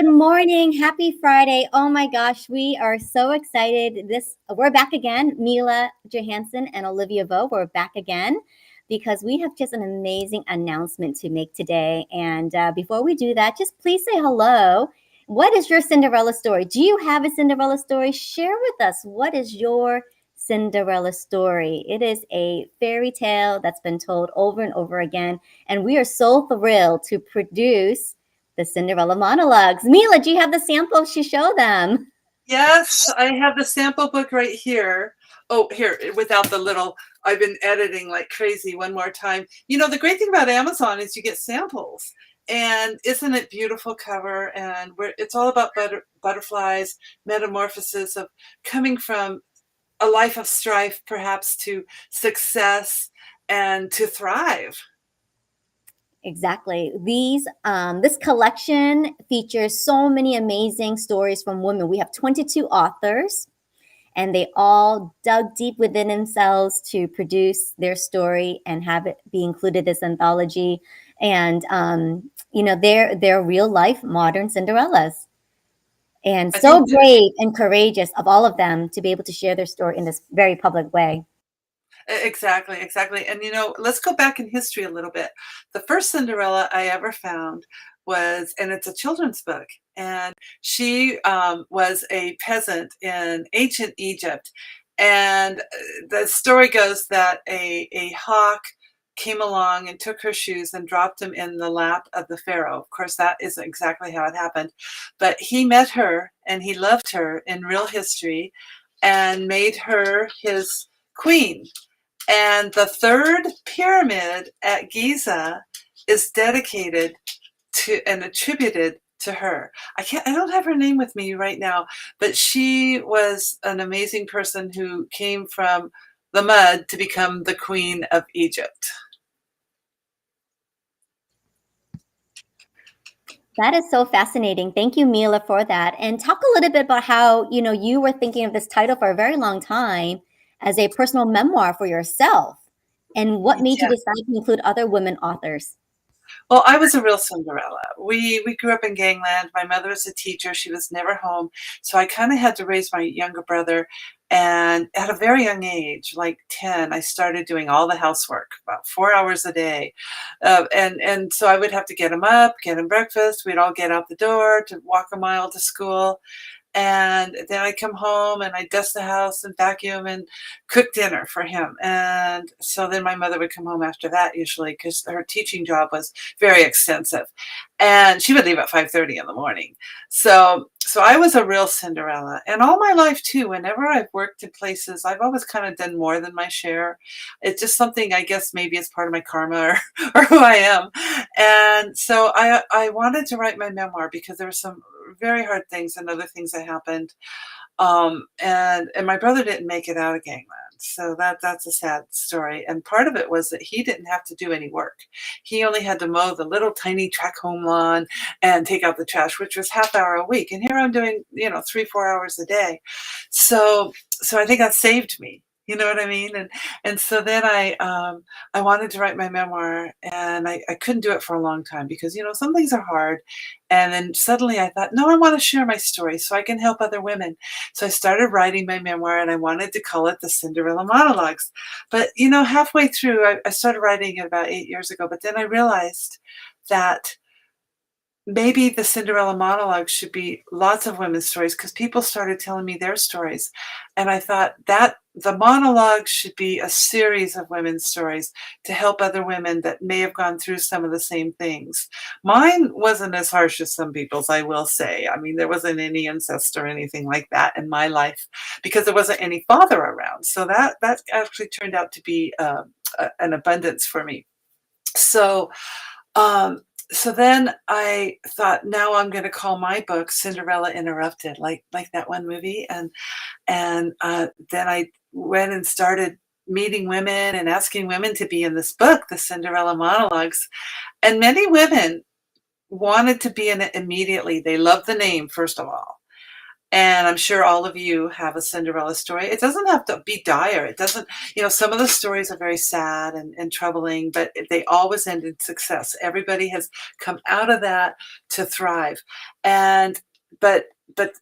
Good morning. Happy Friday. Oh my gosh, we are so excited. We're back again. Mila Johansen and Olivia Vo, we're back again because we have just an amazing announcement to make today. And before we do that, just please say hello. What is your Cinderella story? Do you have a Cinderella story? Share with us. What is your Cinderella story? It is a fairy tale that's been told over and over again. And we are so thrilled to produce the Cinderella Monologues. Mila, do you have the sample to show them? Yes, I have the sample book right here. Oh, here, without the little, I've been editing like crazy one more time. You know, the great thing about Amazon is you get samples. And isn't it beautiful cover? And it's all about butterflies, metamorphosis of coming from a life of strife, perhaps to success and to thrive. Exactly. This collection features so many amazing stories from women. We have 22 authors, and they all dug deep within themselves to produce their story and have it be included in this anthology. And they're real life modern Cinderellas, and I so think brave and courageous of all of them to be able to share their story in this very public way. Exactly, exactly. And let's go back in history a little bit. The first Cinderella I ever found was, and it's a children's book, and she was a peasant in ancient Egypt. And the story goes that a hawk came along and took her shoes and dropped them in the lap of the pharaoh. Of course, that isn't exactly how it happened, but he met her and he loved her in real history and made her his queen. And the third pyramid at Giza is dedicated to and attributed to her. I don't have her name with me right now, but she was an amazing person who came from the mud to become the queen of Egypt. That is so fascinating. Thank you, Mila, for that. And talk a little bit about how, you were thinking of this title for a very long time as a personal memoir for yourself. And what made you Yeah. decide to include other women authors? Well, I was a real Cinderella. We grew up in gangland. My mother was a teacher. She was never home. So I kind of had to raise my younger brother. And at a very young age, like 10, I started doing all the housework, about 4 hours a day. And so I would have to get him up, get him breakfast. We'd all get out the door to walk a mile to school. And then I come home and I dust the house and vacuum and cook dinner for him. And so then my mother would come home after that usually because her teaching job was very extensive. And she would leave at 5:30 in the morning. So I was a real Cinderella. And all my life too, whenever I've worked in places, I've always kind of done more than my share. It's just something, I guess maybe it's part of my karma or who I am. And so I wanted to write my memoir because there were some very hard things and other things that happened. And my brother didn't make it out of gangland. So that's a sad story. And part of it was that he didn't have to do any work. He only had to mow the little tiny track home lawn and take out the trash, which was half hour a week. And here I'm doing, 3-4 hours a day. So I think that saved me. You know what I mean? And so then I wanted to write my memoir, and I couldn't do it for a long time because some things are hard. And then suddenly I thought, no, I want to share my story so I can help other women. So I started writing my memoir, and I wanted to call it the Cinderella Monologues. But halfway through, I started writing it about 8 years ago. But then I realized that maybe the Cinderella monologue should be lots of women's stories because people started telling me their stories. And I thought that the monologue should be a series of women's stories to help other women that may have gone through some of the same things. Mine wasn't as harsh as some people's, I will say. I mean, there wasn't any incest or anything like that in my life because there wasn't any father around. So that actually turned out to be an abundance for me. So, um, so then I thought, now I'm going to call my book Cinderella Interrupted, like that one movie. And then I went and started meeting women and asking women to be in this book, the Cinderella Monologues. And many women wanted to be in it immediately. They loved the name, first of all. And I'm sure all of you have a Cinderella story. It doesn't have to be dire. It doesn't, some of the stories are very sad and troubling, but they always end in success. Everybody has come out of that to thrive. And, but,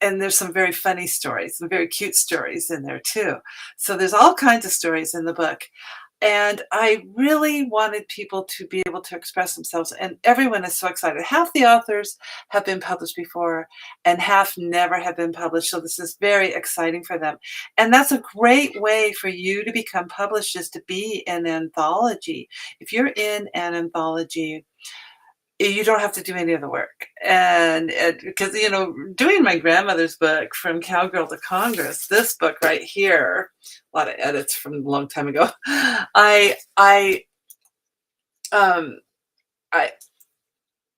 and there's some very funny stories, some very cute stories in there too. So there's all kinds of stories in the book. And I really wanted people to be able to express themselves, and everyone is so excited. Half the authors have been published before, and half never have been published. So this is very exciting for them. And that's a great way for you to become published, is to be in an anthology. If you're in an anthology, you don't have to do any of the work. And because, doing my grandmother's book, From Cowgirl to Congress, this book right here, a lot of edits from a long time ago, I, I, um, I,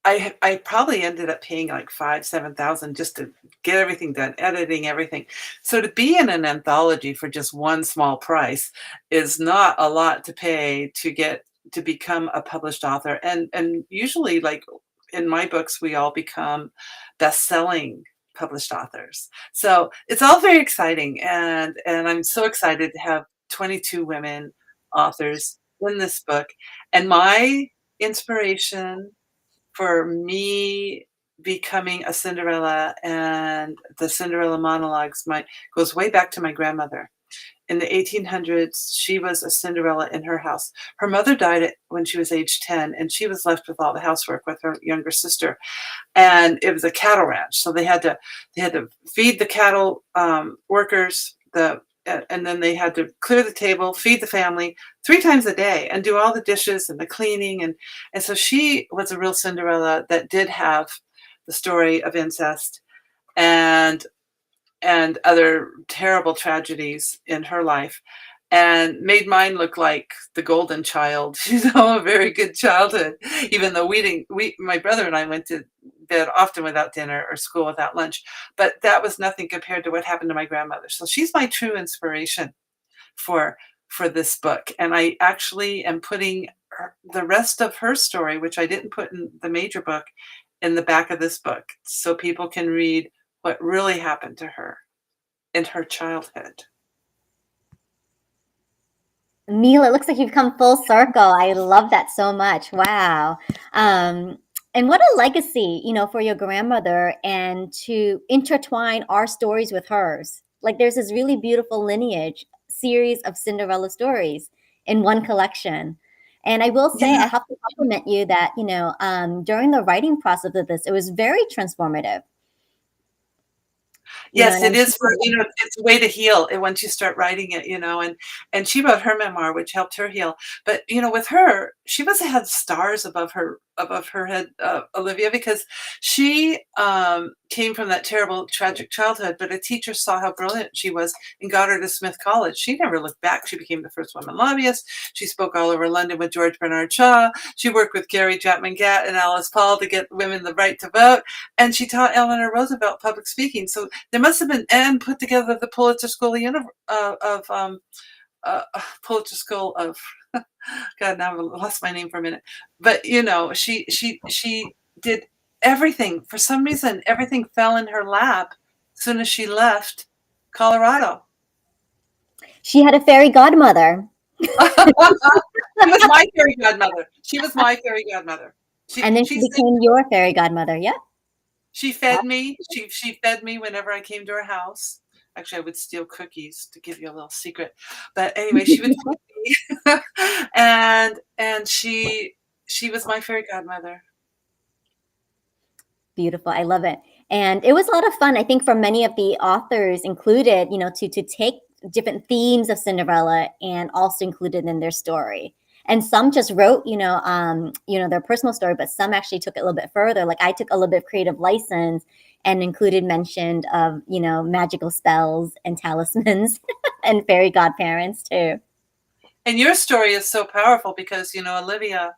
I probably ended up paying like 7,000 just to get everything done, editing everything. So to be in an anthology for just one small price is not a lot to pay to become a published author. And usually, like in my books, we all become best-selling published authors. So it's all very exciting, and I'm so excited to have 22 women authors in this book. And my inspiration for me becoming a Cinderella and the Cinderella Monologues goes way back to my grandmother. In the 1800s, she was a Cinderella in her house. Her mother died when she was age 10, and she was left with all the housework with her younger sister. And it was a cattle ranch, so they had to feed the cattle workers, and then they had to clear the table, feed the family 3 times a day, and do all the dishes and the cleaning. And so she was a real Cinderella that did have the story of incest and other terrible tragedies in her life, and made mine look like the golden child, a very good childhood, even though my brother and I went to bed often without dinner or school without lunch. But that was nothing compared to what happened to my grandmother. So she's my true inspiration for this book. And I actually am putting the rest of her story, which I didn't put in the major book, in the back of this book, so people can read what really happened to her in her childhood. Mila, it looks like you've come full circle. I love that so much. Wow. And what a legacy, for your grandmother, and to intertwine our stories with hers. Like there's this really beautiful lineage series of Cinderella stories in one collection. And I will say, Yeah. I have to compliment you that, during the writing process of this, it was very transformative. Yes, And it I'm is it's a way to heal once you start writing it, and she wrote her memoir, which helped her heal. But, with her, she must have had stars above her head, Olivia, because she came from that terrible, tragic childhood, but a teacher saw how brilliant she was and got her to Smith College. She never looked back. She became the first woman lobbyist. She spoke all over London with George Bernard Shaw. She worked with Gary Chapman Gatt and Alice Paul to get women the right to vote. And she taught Eleanor Roosevelt public speaking. So there must have been, and put together the Pulitzer School Pulitzer School of God, now I've lost my name for a minute. But she did everything. For some reason, everything fell in her lap as soon as she left Colorado. she had a fairy godmother. She was my fairy godmother. She was my fairy godmother. And then she became your fairy godmother. Yep. She fed me. She fed me whenever I came to her house. Actually, I would steal cookies, to give you a little secret. But anyway, she would feed me, and she was my fairy godmother. Beautiful. I love it. And it was a lot of fun, I think, for many of the authors included, to take different themes of Cinderella and also included in their story. And some just wrote, their personal story, but some actually took it a little bit further. Like I took a little bit of creative license and included mention of, magical spells and talismans and fairy godparents too. And your story is so powerful because, Olivia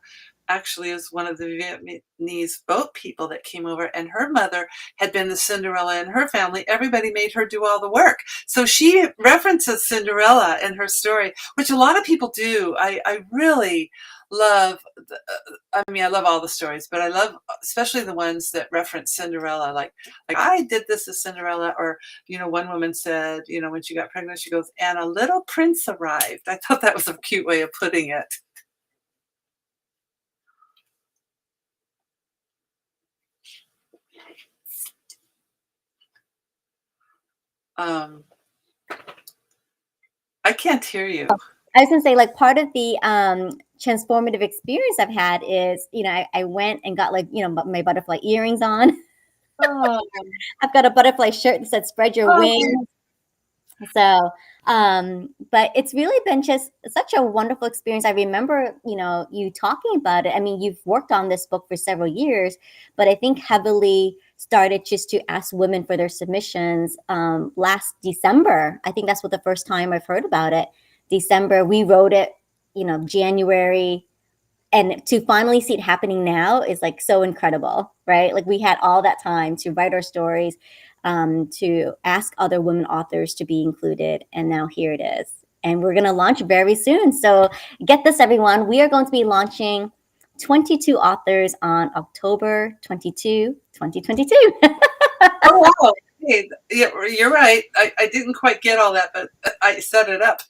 actually is one of the Vietnamese boat people that came over, and her mother had been the Cinderella in her family. Everybody made her do all the work. So she references Cinderella in her story, which a lot of people do. I really love, I love all the stories, but I love especially the ones that reference Cinderella. Like I did this as Cinderella, or, one woman said, when she got pregnant, she goes, and a little prince arrived. I thought that was a cute way of putting it. Um, I can't hear you. I was gonna say, like, part of the transformative experience I've had is, I went and got, like, my butterfly earrings on. Oh, I've got a butterfly shirt that said "Spread your oh, wings." So, but it's really been just such a wonderful experience. I remember, you talking about it. I mean, you've worked on this book for several years, but I think heavily started just to ask women for their submissions last December. I think that's what the first time I've heard about it. December, we wrote it, January, and to finally see it happening now is like so incredible, right? Like we had all that time to write our stories, to ask other women authors to be included, and now here it is. And we're going to launch very soon. So get this, everyone. We are going to be launching 22 authors on October 22, 2022. oh, wow. Hey, yeah, you're right. I didn't quite get all that, but I set it up.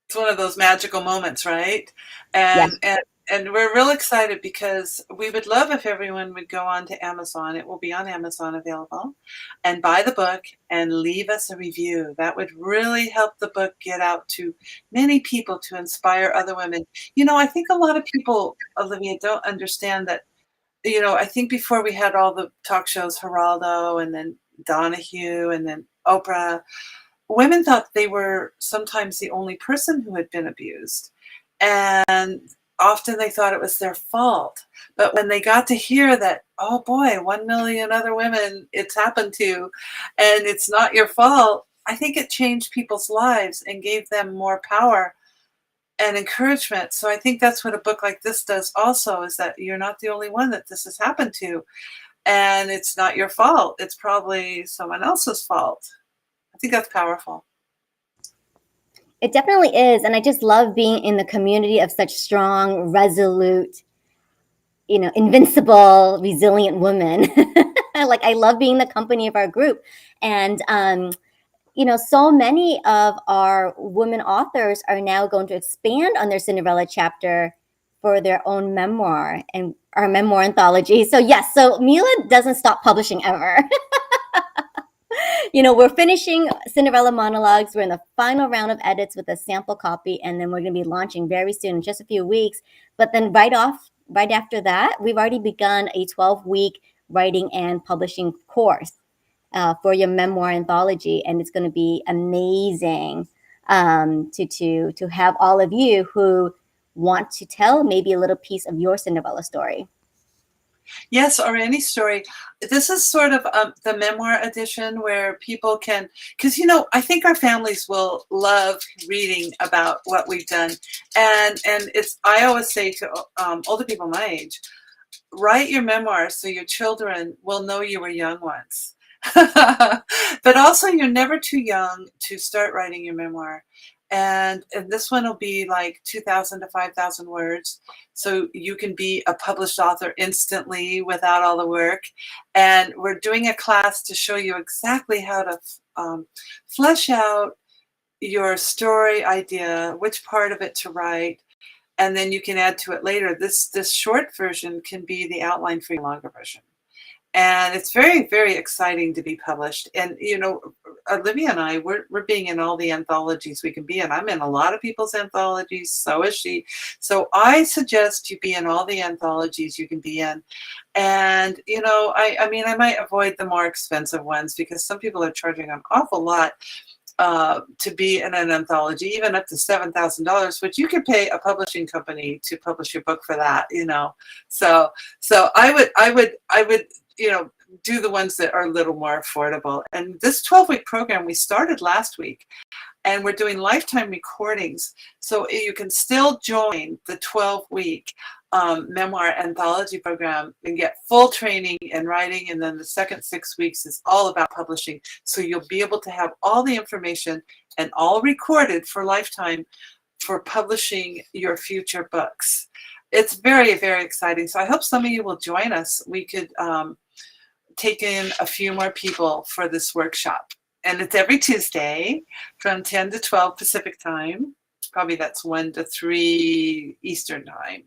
It's one of those magical moments, right? Yes. And we're real excited because we would love if everyone would go on to Amazon. It will be on Amazon available, and buy the book and leave us a review. That would really help the book get out to many people to inspire other women. I think a lot of people, Olivia, don't understand that. I think before we had all the talk shows, Geraldo and then Donahue and then Oprah, women thought they were sometimes the only person who had been abused. And often they thought it was their fault. But when they got to hear that, oh boy, 1 million other women it's happened to, and it's not your fault, I think it changed people's lives and gave them more power and encouragement. So I think that's what a book like this does also, is that you're not the only one that this has happened to. And it's not your fault. It's probably someone else's fault. I think that's powerful. It definitely is. And I just love being in the community of such strong, resolute, invincible, resilient women. Like I love being the company of our group. And, so many of our women authors are now going to expand on their Cinderella chapter for their own memoir and our memoir anthology. So yes, so Mila doesn't stop publishing ever. We're finishing Cinderella Monologues. We're in the final round of edits with a sample copy, and then we're going to be launching very soon, in just a few weeks. But then right after that, we've already begun a 12-week writing and publishing course for your memoir anthology, and it's going to be amazing to have all of you who want to tell maybe a little piece of your Cinderella story. Yes, or any story. This is sort of the memoir edition where people can, because I think our families will love reading about what we've done, and it's. I always say to older people my age, write your memoirs so your children will know you were young once. But also, you're never too young to start writing your memoir. And this one will be like 2,000 to 5,000 words. So you can be a published author instantly without all the work. And we're doing a class to show you exactly how to flesh out your story idea, which part of it to write, and then you can add to it later. This short version can be the outline for your longer version. And it's very, very exciting to be published. And, Olivia and I, we're being in all the anthologies we can be in. I'm in a lot of people's anthologies. So is she. So I suggest you be in all the anthologies you can be in. And, I might avoid the more expensive ones because some people are charging an awful lot to be in an anthology, even up to $7,000, which you could pay a publishing company to publish your book for that, So I would, do the ones that are a little more affordable. And this 12-week program, we started last week, and we're doing lifetime recordings. So you can still join the 12-week memoir anthology program and get full training in writing. And then the second 6 weeks is all about publishing. So you'll be able to have all the information and all recorded for lifetime for publishing your future books. It's very, very exciting. So I hope some of you will join us. We could take in a few more people for this workshop. And it's every Tuesday from 10 to 12 Pacific time. Probably that's 1 to 3 Eastern time.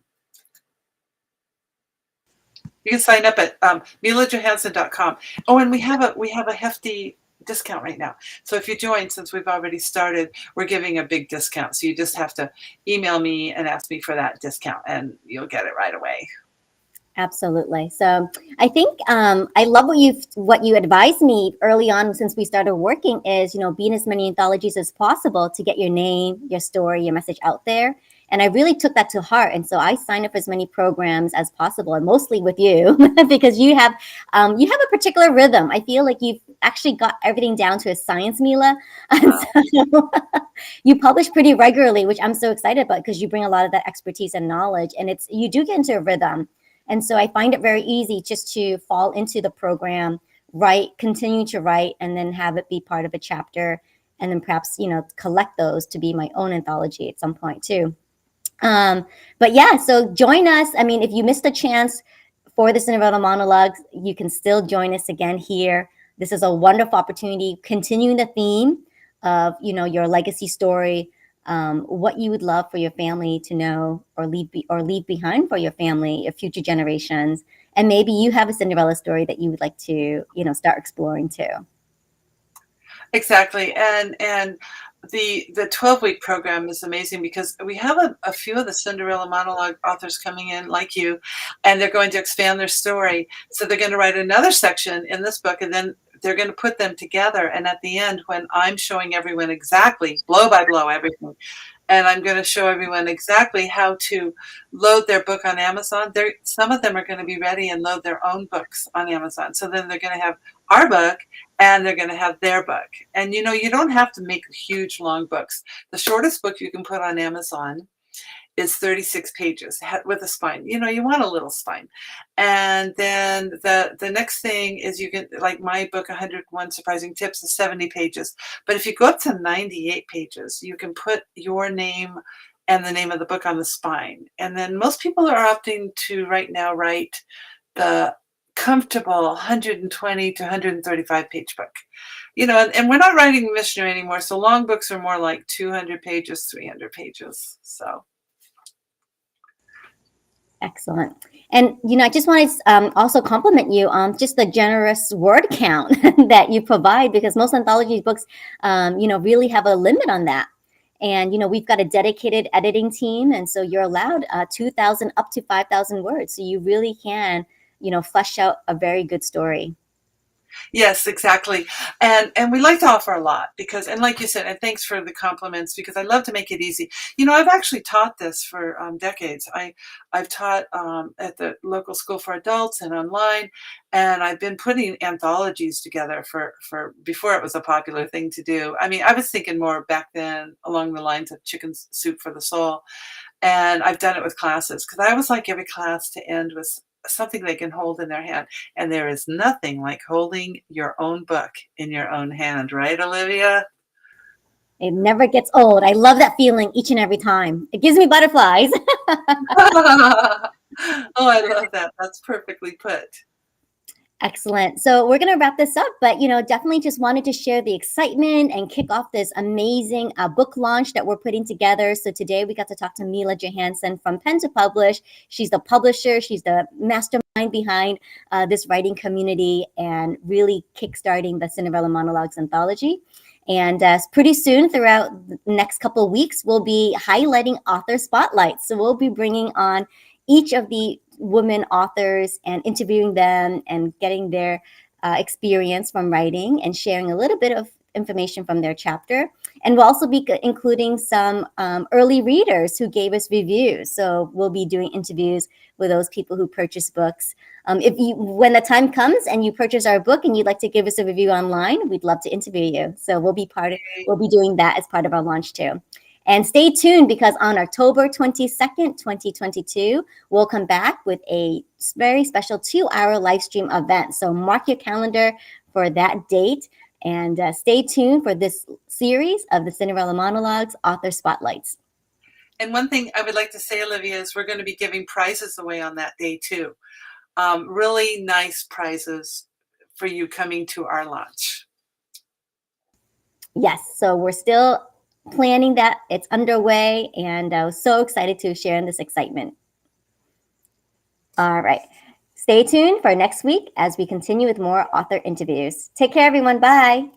You can sign up at milajohansen.com. Oh, and we have a hefty discount right now. So if you join, since we've already started, we're giving a big discount. So you just have to email me and ask me for that discount, and you'll get it right away. Absolutely. So I think I love what you advised me early on since we started working is, be in as many anthologies as possible to get your name, your story, your message out there. And I really took that to heart. And so I signed up for as many programs as possible, and mostly with you because you have a particular rhythm. I feel like you've actually got everything down to a science, Mila. And so you publish pretty regularly, which I'm so excited about because you bring a lot of that expertise and knowledge, and you do get into a rhythm. And so I find it very easy just to fall into the program, continue to write, and then have it be part of a chapter, and then perhaps, collect those to be my own anthology at some point too. But yeah, so join us. I mean, if you missed a chance for the Cinderella Monologues, you can still join us again here. This is a wonderful opportunity, continuing the theme of, your legacy story, what you would love for your family to know or leave behind for your family, your future generations. And maybe you have a Cinderella story that you would like to, start exploring too. Exactly. And the 12-week program is amazing because we have a few of the Cinderella monologue authors coming in like you, and they're going to expand their story. So they're going to write another section in this book, and then they're going to put them together. And at the end, when I'm showing everyone exactly, blow by blow, everything, and I'm going to show everyone exactly how to load their book on Amazon. Some of them are going to be ready and load their own books on Amazon. So then they're going to have our book and they're going to have their book. And, you don't have to make huge, long books. The shortest book you can put on Amazon is 36 pages with a spine. You want a little spine. And then the next thing is you can, like my book, 101 Surprising Tips, is 70 pages. But if you go up to 98 pages, you can put your name and the name of the book on the spine. And then most people are opting to right now write the comfortable 120 to 135 page book. And we're not writing missionary anymore. So long books are more like 200 pages, 300 pages. So. Excellent. And, I just want to also compliment you on just the generous word count that you provide, because most anthology books, really have a limit on that. And, we've got a dedicated editing team. And so you're allowed 2,000 up to 5,000 words. So you really can, flesh out a very good story. Yes, exactly. And we like to offer a lot because, and like you said, and thanks for the compliments, because I love to make it easy. I've actually taught this for decades. I've taught at the local school for adults and online, and I've been putting anthologies together for before it was a popular thing to do. I mean, I was thinking more back then along the lines of Chicken Soup for the Soul. And I've done it with classes because I always like every class to end with something they can hold in their hand. And there is nothing like holding your own book in your own hand, right, Olivia? It never gets old. I love that feeling each and every time. It gives me butterflies. Oh, I love that. That's perfectly put. Excellent. So we're going to wrap this up, but, definitely just wanted to share the excitement and kick off this amazing book launch that we're putting together. So today we got to talk to Mila Johansen from Pen to Publish. She's the publisher. She's the mastermind behind this writing community and really kickstarting the Cinderella Monologues anthology. And pretty soon, throughout the next couple of weeks, we'll be highlighting author spotlights. So we'll be bringing on each of the women authors and interviewing them and getting their experience from writing and sharing a little bit of information from their chapter. And we'll also be including some early readers who gave us reviews. So we'll be doing interviews with those people who purchase books. When the time comes and you purchase our book and you'd like to give us a review online, we'd love to interview you. So we'll be doing that as part of our launch too. And stay tuned, because on October 22nd, 2022, we'll come back with a very special 2-hour live stream event. So mark your calendar for that date, and stay tuned for this series of the Cinderella Monologues Author Spotlights. And one thing I would like to say, Olivia, is we're going to be giving prizes away on that day too. Really nice prizes for you coming to our launch. Yes, so we're still planning that. It's underway, and I was so excited to share in this excitement. All right. Stay tuned for next week as we continue with more author interviews. Take care, everyone. Bye.